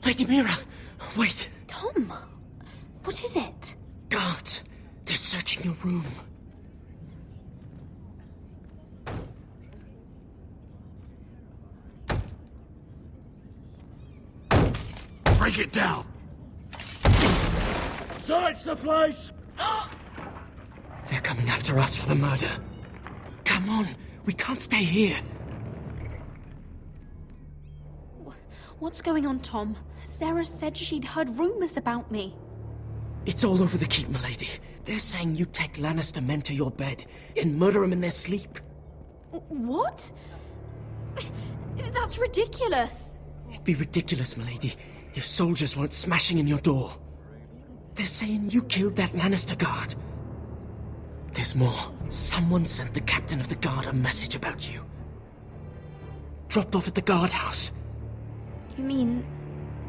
Lady Mira, wait. Tom, what is it? Guards, they're searching your room. Break it down! Search the place! They're coming after us for the murder. Come on, we can't stay here. What's going on, Tom? Sarah said she'd heard rumors about me. It's all over the keep, milady. They're saying you take Lannister men to your bed and murder them in their sleep. What? That's ridiculous. It'd be ridiculous, milady, if soldiers weren't smashing in your door. They're saying you killed that Lannister guard. There's more. Someone sent the captain of the guard a message about you. Dropped off at the guardhouse. You mean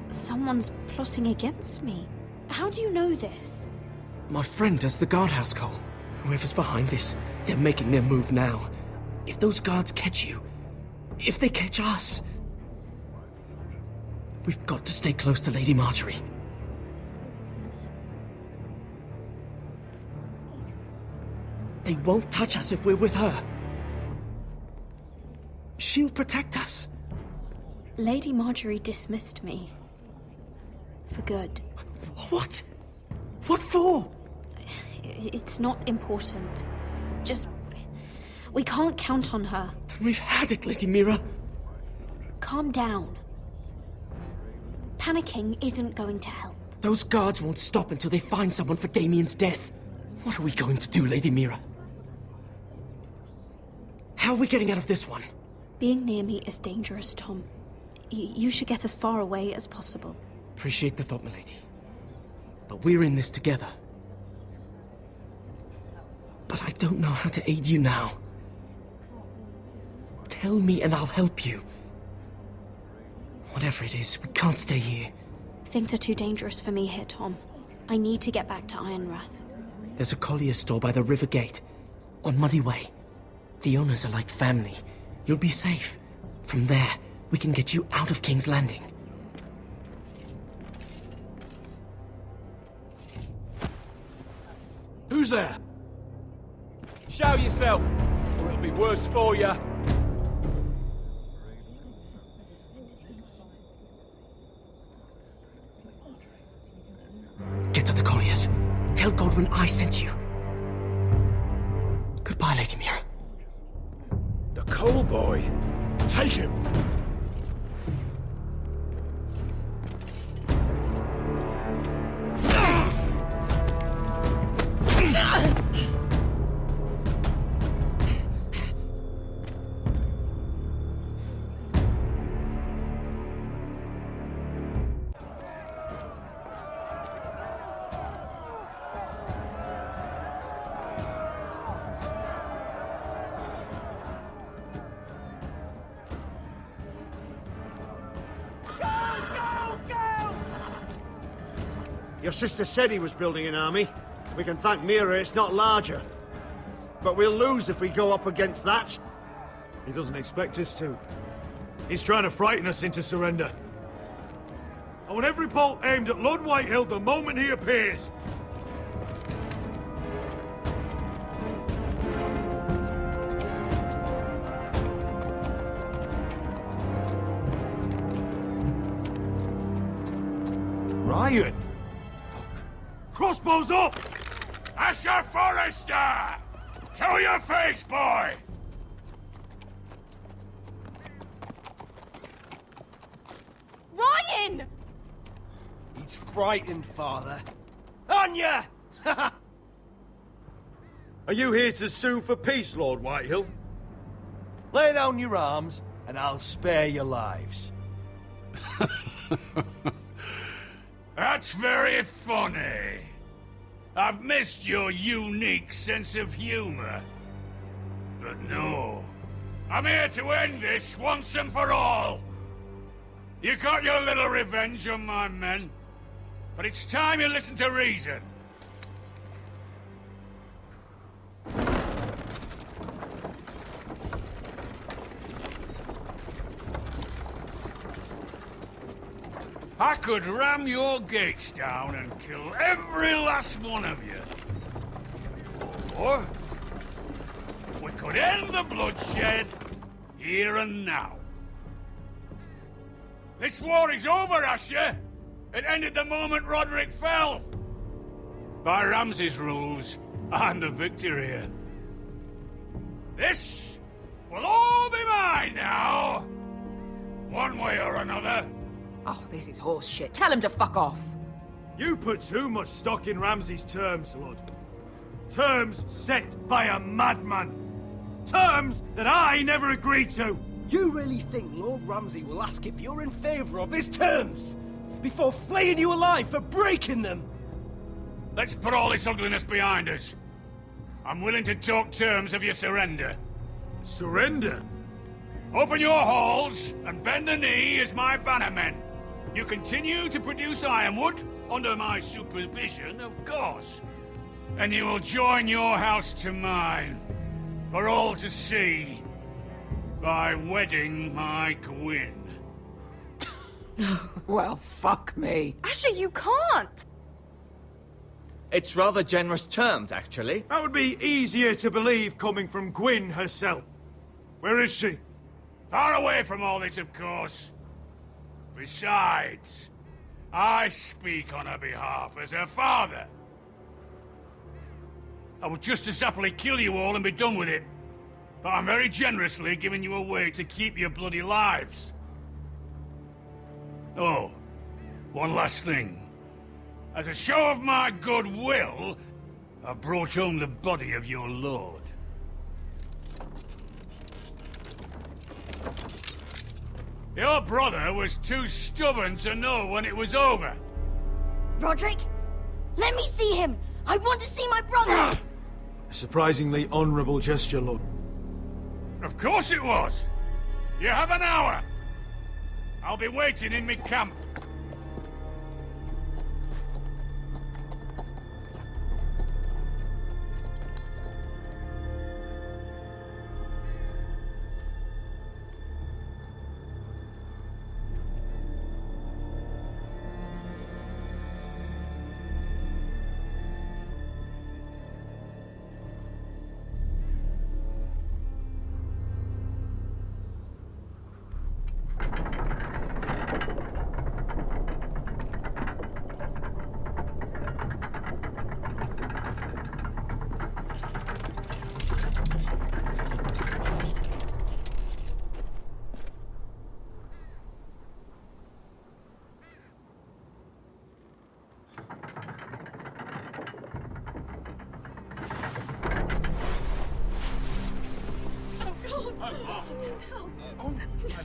someone's plotting against me? How do you know this? My friend does the guardhouse call. Whoever's behind this, they're making their move now. If those guards catch you, if they catch us, we've got to stay close to Lady Marjorie. They won't touch us if we're with her. She'll protect us. Lady Marjorie dismissed me. For good. What? What for? It's not important. Just... we can't count on her. Then we've had it, Lady Mira. Calm down. Panicking isn't going to help. Those guards won't stop until they find someone for Damien's death. What are we going to do, Lady Mira? How are we getting out of this one? Being near me is dangerous, Tom. You should get as far away as possible. Appreciate the thought, milady. But we're in this together. But I don't know how to aid you now. Tell me and I'll help you. Whatever it is, we can't stay here. Things are too dangerous for me here, Tom. I need to get back to Ironrath. There's a collier's store by the river gate, on Muddy Way. The owners are like family. You'll be safe. From there, we can get you out of King's Landing. Who's there? Show yourself, or it'll be worse for you. Get to the colliers. Tell Godwin I sent you. Goodbye, Lady Mira. The coal boy. Take him. Your sister said he was building an army. We can thank Mira it's not larger. But we'll lose if we go up against that. He doesn't expect us to. He's trying to frighten us into surrender. I want every bolt aimed at Lord Whitehill the moment he appears. Ryan! Crossbows up! Asher Forrester! Show your face, boy! Ryan! He's frightened, Father. Anya! Are you here to sue for peace, Lord Whitehill? Lay down your arms, and I'll spare your lives. That's very funny. I've missed your unique sense of humor. But no, I'm here to end this once and for all. You got your little revenge on my men, but it's time you listen to reason. Pack could ram your gates down and kill every last one of you. Or we could end the bloodshed here and now. This war is over, Asher. It ended the moment Roderick fell. By Ramsay's rules, I'm the victor here. This will all be mine now. One way or another. Oh, this is horse shit. Tell him to fuck off. You put too much stock in Ramsay's terms, Lord. Terms set by a madman. Terms that I never agreed to. You really think Lord Ramsay will ask if you're in favor of his terms before flaying you alive for breaking them? Let's put all this ugliness behind us. I'm willing to talk terms of your surrender. Surrender? Open your halls and bend the knee as my bannermen. You continue to produce ironwood, under my supervision, of course. And you will join your house to mine, for all to see, by wedding my Gwyn. Well, fuck me. Asher, you can't! It's rather generous terms, actually. That would be easier to believe coming from Gwyn herself. Where is she? Far away from all this, of course. Besides, I speak on her behalf as her father. I would just as happily kill you all and be done with it. But I'm very generously giving you a way to keep your bloody lives. Oh, one last thing. As a show of my goodwill, I've brought home the body of your lord. Your brother was too stubborn to know when it was over. Roderick, let me see him. I want to see my brother. A surprisingly honorable gesture, Lord. Of course it was. You have an hour. I'll be waiting in mid-camp.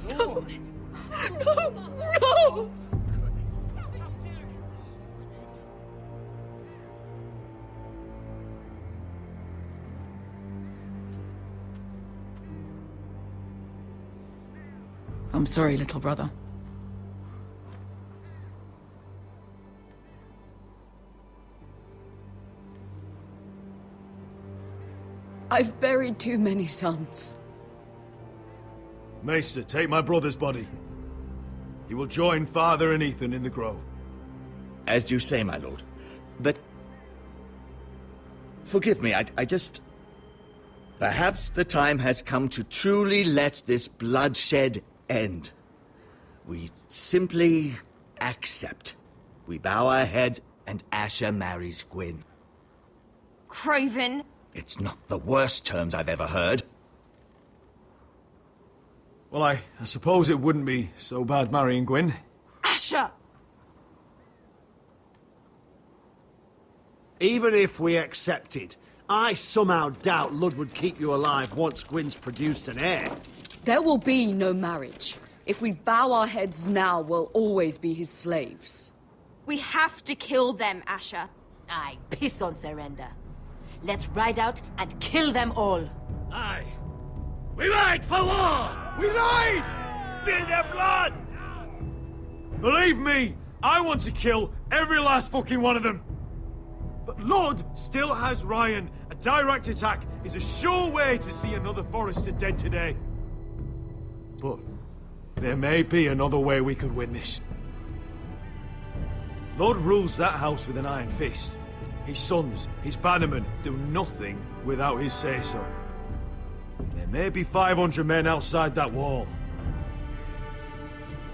No! I'm sorry, little brother. I've buried too many sons. Maester, take my brother's body. He will join Father and Ethan in the grove. As you say, my lord. But... forgive me, I just... Perhaps the time has come to truly let this bloodshed end. We simply accept. We bow our heads and Asher marries Gwyn. Craven. It's not the worst terms I've ever heard. Well, I suppose it wouldn't be so bad marrying Gwyn. Asher! Even if we accepted, I somehow doubt Lud would keep you alive once Gwyn's produced an heir. There will be no marriage. If we bow our heads now, we'll always be his slaves. We have to kill them, Asher. I piss on surrender. Let's ride out and kill them all. Aye. We ride for war! We ride! Spill their blood! Believe me, I want to kill every last fucking one of them. But Lud still has Ryan. A direct attack is a sure way to see another Forrester dead today. But there may be another way we could win this. Lord rules that house with an iron fist. His sons, his bannermen, do nothing without his say-so. There may be 500 men outside that wall.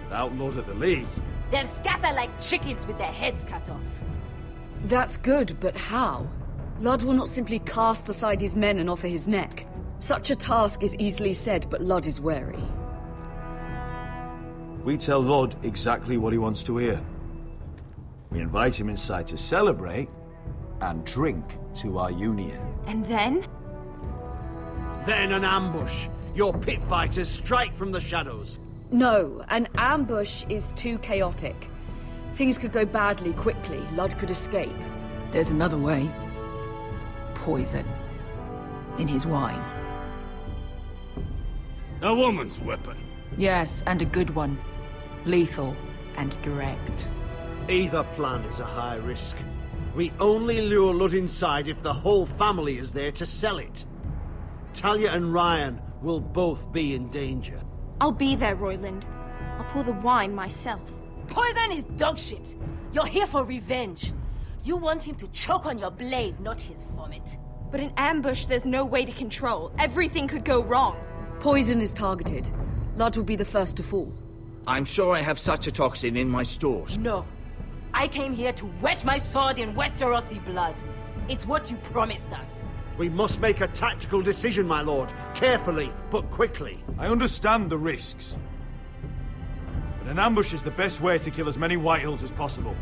Without Lord at the lead... They'll scatter like chickens with their heads cut off. That's good, but how? Ludd will not simply cast aside his men and offer his neck. Such a task is easily said, but Ludd is wary. We tell Lord exactly what he wants to hear. We invite him inside to celebrate and drink to our union. And then? Then an ambush. Your pit fighters strike from the shadows. No, an ambush is too chaotic. Things could go badly quickly. Ludd could escape. There's another way. Poison. In his wine. A woman's weapon. Yes, and a good one. Lethal and direct. Either plan is a high risk. We only lure Ludd inside if the whole family is there to sell it. Talia and Ryan will both be in danger. I'll be there, Royland. I'll pour the wine myself. Poison is dog shit. You're here for revenge. You want him to choke on your blade, not his vomit. But in ambush, there's no way to control. Everything could go wrong. Poison is targeted. Ludd will be the first to fall. I'm sure I have such a toxin in my stores. No. I came here to wet my sword in Westerosi blood. It's what you promised us. We must make a tactical decision, my lord. Carefully, but quickly. I understand the risks. But an ambush is the best way to kill as many Whitehills as possible.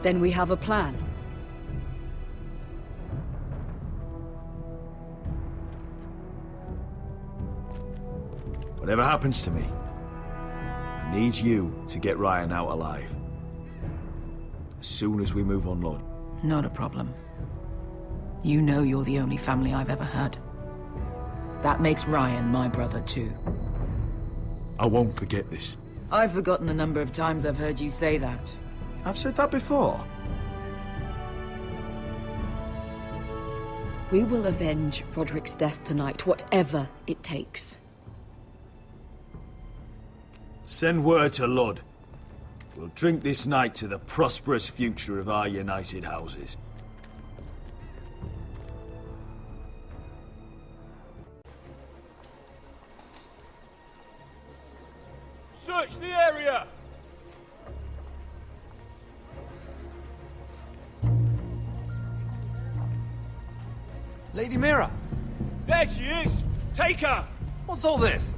Then we have a plan. Whatever happens to me, I need you to get Ryan out alive. As soon as we move on, Lord. Not a problem. You know you're the only family I've ever had. That makes Ryan my brother too. I won't forget this. I've forgotten the number of times I've heard you say that. I've said that before. We will avenge Roderick's death tonight, whatever it takes. Send word to Lud. We'll drink this night to the prosperous future of our united houses. Search the area! Lady Mira! There she is! Take her! What's all this?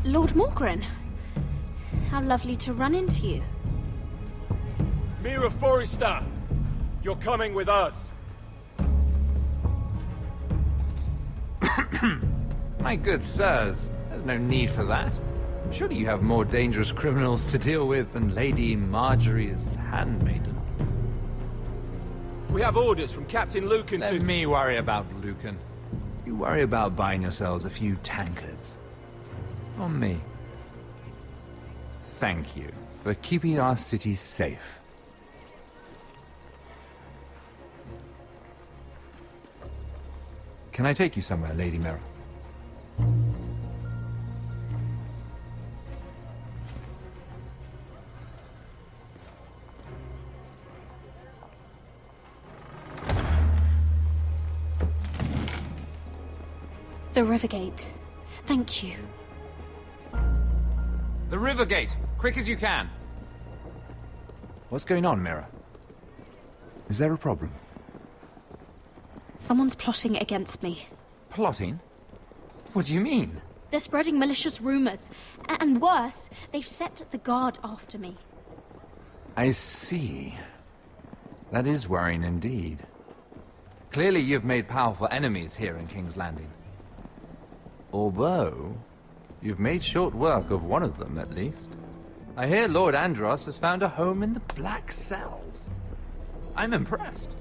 Lord Morgren. How lovely to run into you. Mira Forrester! You're coming with us. My good sirs, there's no need for that. Surely you have more dangerous criminals to deal with than Lady Marjorie's handmaiden. We have orders from Captain Lucan Let me worry about Lucan. You worry about buying yourselves a few tankards. On me. Thank you for keeping our city safe. Can I take you somewhere, Lady Mira? The Rivergate. Thank you. The Rivergate! Quick as you can! What's going on, Mira? Is there a problem? Someone's plotting against me. Plotting? What do you mean? They're spreading malicious rumors. And worse, they've set the guard after me. I see. That is worrying indeed. Clearly you've made powerful enemies here in King's Landing. Although, you've made short work of one of them, at least. I hear Lord Andros has found a home in the Black Cells. I'm impressed.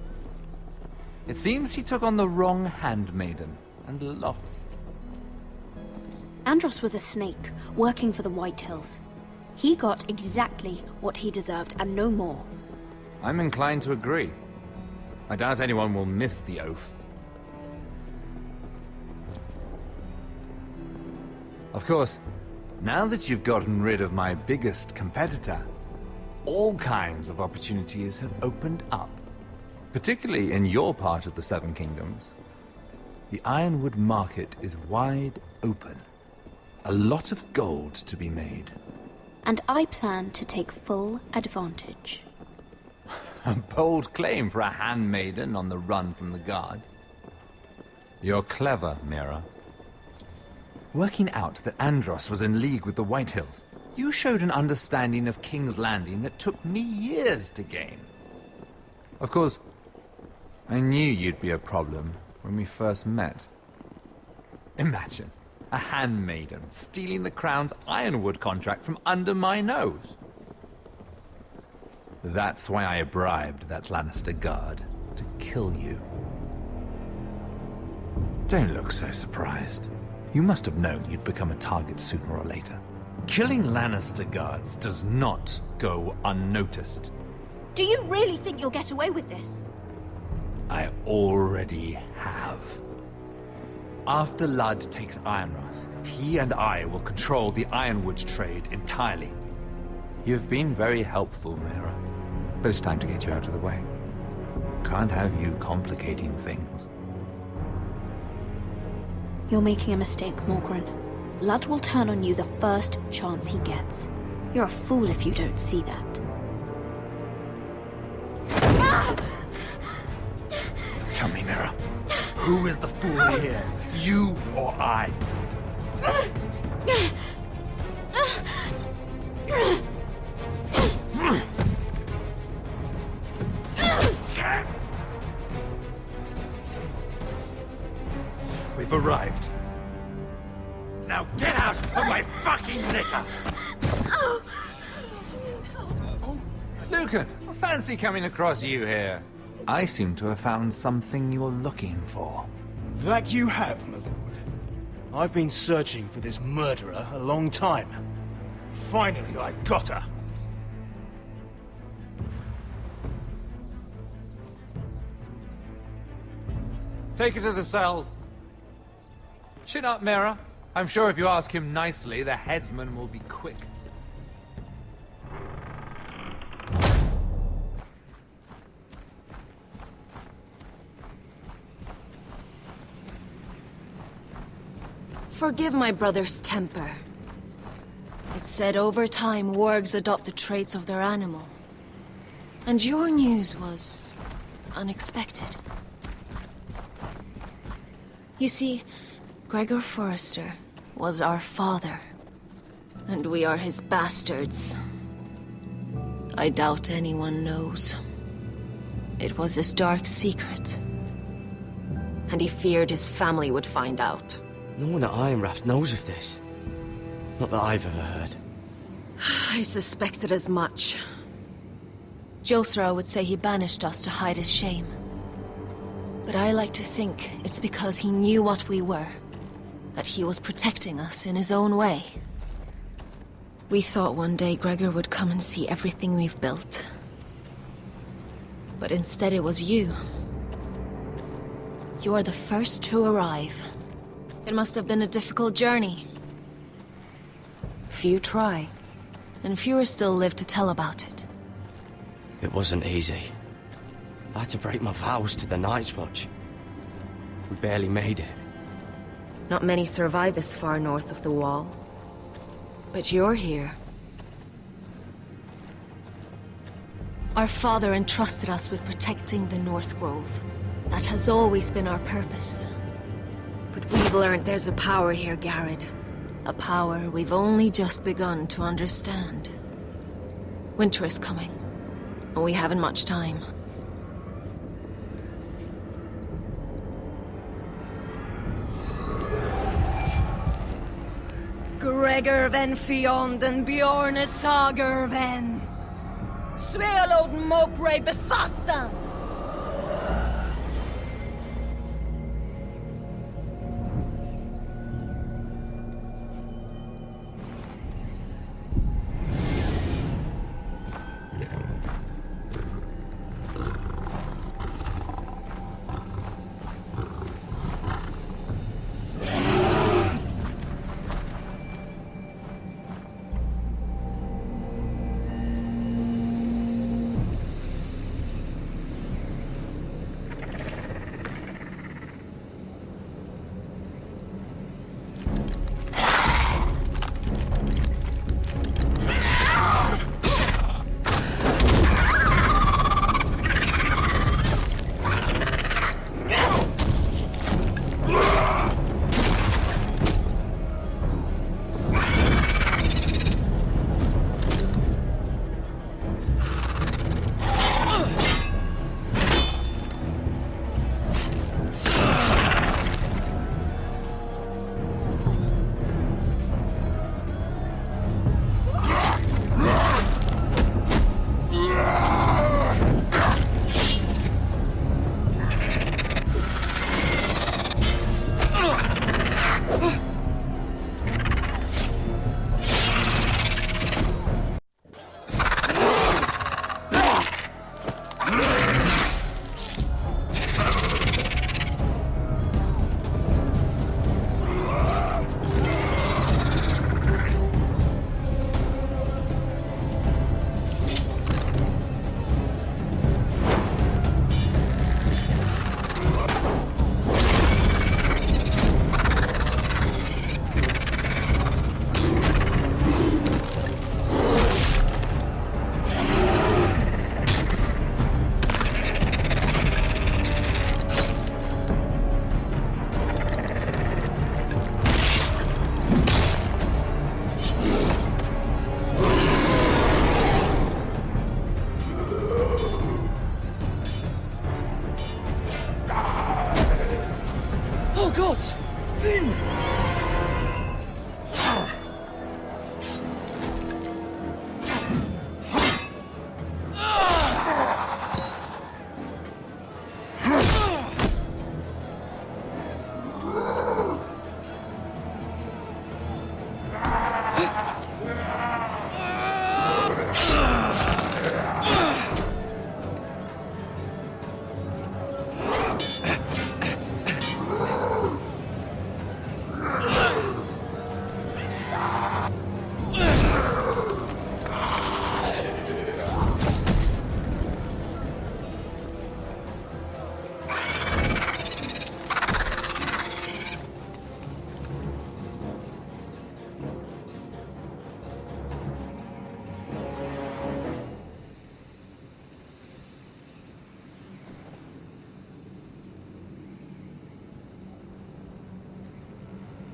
It seems he took on the wrong handmaiden and lost. Andros was a snake, working for the Whitehills. He got exactly what he deserved, and no more. I'm inclined to agree. I doubt anyone will miss the oath. Of course, Now that you've gotten rid of my biggest competitor, all kinds of opportunities have opened up. Particularly in your part of the Seven Kingdoms. The Ironwood market is wide open. A lot of gold to be made. And I plan to take full advantage. A bold claim for a handmaiden on the run from the guard. You're clever, Mira. Working out that Andros was in league with the Whitehills, you showed an understanding of King's Landing that took me years to gain. Of course, I knew you'd be a problem when we first met. Imagine a handmaiden stealing the Crown's Ironwood contract from under my nose. That's why I bribed that Lannister guard to kill you. Don't look so surprised. You must have known you'd become a target sooner or later. Killing Lannister guards does not go unnoticed. Do you really think you'll get away with this? I already have. After Ludd takes Ironrath, he and I will control the Ironwood trade entirely. You've been very helpful, Mira, but it's time to get you out of the way. Can't have you complicating things. You're making a mistake, Morgryn. Ludd will turn on you the first chance he gets. You're a fool if you don't see that. Tell me, Mira, who is the fool here? You or I? We've arrived. Now get out of my fucking litter! Lucan, fancy coming across you here. I seem to have found something you're looking for. That you have, my lord. I've been searching for this murderer a long time. Finally, I got her. Take her to the cells. Chin up, Mira. I'm sure if you ask him nicely, the headsman will be quick. Forgive my brother's temper. It's said over time, wargs adopt the traits of their animal. And your news was unexpected. You see, Gregor Forrester was our father, and we are his bastards. I doubt anyone knows. It was his dark secret, and he feared his family would find out. No one at Ironrath knows of this. Not that I've ever heard. I suspected as much. Josra would say he banished us to hide his shame. But I like to think it's because he knew what we were. That he was protecting us in his own way. We thought one day Gregor would come and see everything we've built. But instead it was you. You are the first to arrive. It must have been a difficult journey. Few try, and fewer still live to tell about it. It wasn't easy. I had to break my vows to the Night's Watch. We barely made it. Not many survive this far north of the Wall. But you're here. Our father entrusted us with protecting the North Grove. That has always been our purpose. But we've learned there's a power here, Garrett. A power we've only just begun to understand. Winter is coming, and we haven't much time. Gregor ven Fionden Bjorne Sager ven. Svealoden Mopre befastan!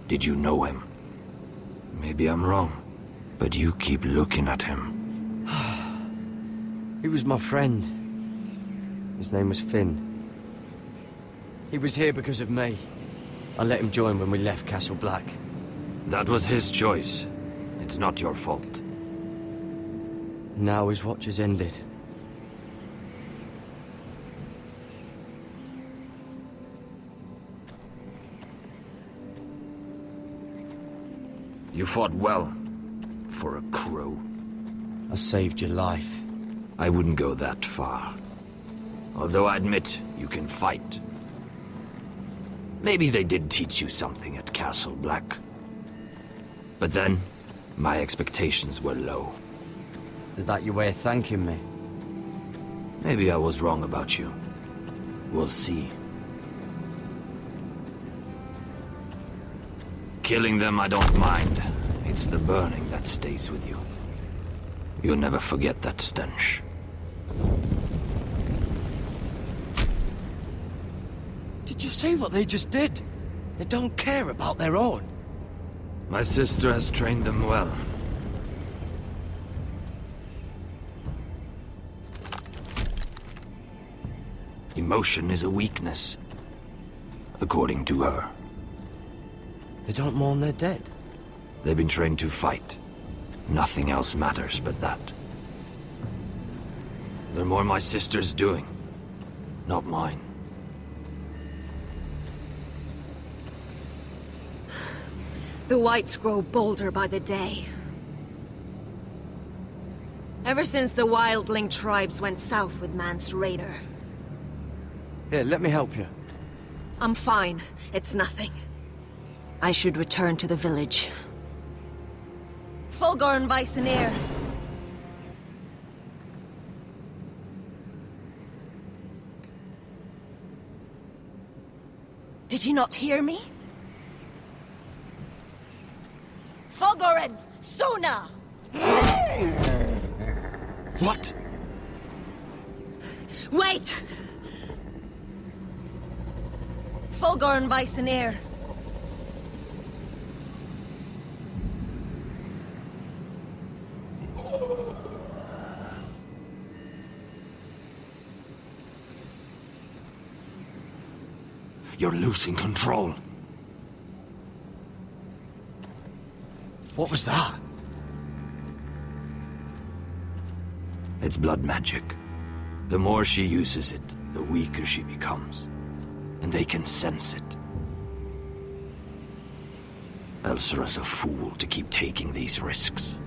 Did you know him? Maybe I'm wrong, but you keep looking at him. He was my friend. His name was Finn. He was here because of me. I let him join when we left Castle Black. That was his choice. It's not your fault. Now his watch has ended. You fought well, for a crow. I saved your life. I wouldn't go that far. Although I admit, you can fight. Maybe they did teach you something at Castle Black. But then, my expectations were low. Is that your way of thanking me? Maybe I was wrong about you. We'll see. Killing them I don't mind. It's the burning that stays with you. You'll never forget that stench. Did you see what they just did? They don't care about their own. My sister has trained them well. Emotion is a weakness, according to her. They don't mourn their dead. They've been trained to fight. Nothing else matters but that. They're more my sister's doing, not mine. The Whites grow bolder by the day. Ever since the wildling tribes went south with Mance Raider. Here, let me help you. I'm fine. It's nothing. I should return to the village. Fulgorn Visoneer. Did you not hear me? Fulgorn! Suna! What? Wait! Fulgorn Visoneer. You're losing control. What was that? It's blood magic. The more she uses it, the weaker she becomes. And they can sense it. Elsera's a fool to keep taking these risks.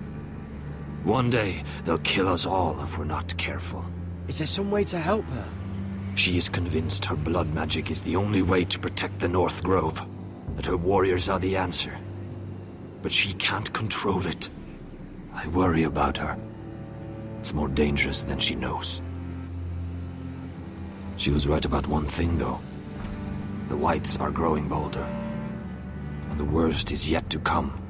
One day, they'll kill us all if we're not careful. Is there some way to help her? She is convinced her blood magic is the only way to protect the North Grove, that her warriors are the answer. But she can't control it. I worry about her. It's more dangerous than she knows. She was right about one thing, though. The Whites are growing bolder. And the worst is yet to come.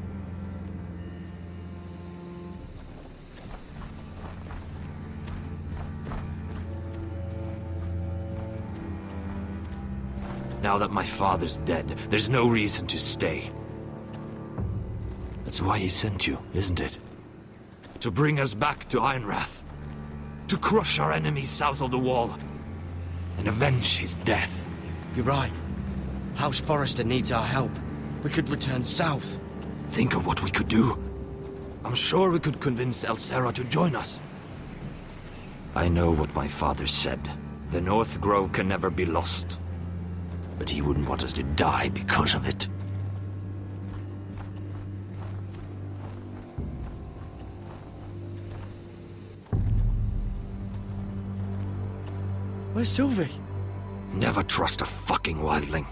Now that my father's dead, there's no reason to stay. That's why he sent you, isn't it? To bring us back to Ironrath. To crush our enemies south of the Wall. And avenge his death. You're right. House Forrester needs our help. We could return south. Think of what we could do. I'm sure we could convince Elsera to join us. I know what my father said. The North Grove can never be lost. But he wouldn't want us to die because of it. Where's Sylvie? Never trust a fucking wildling.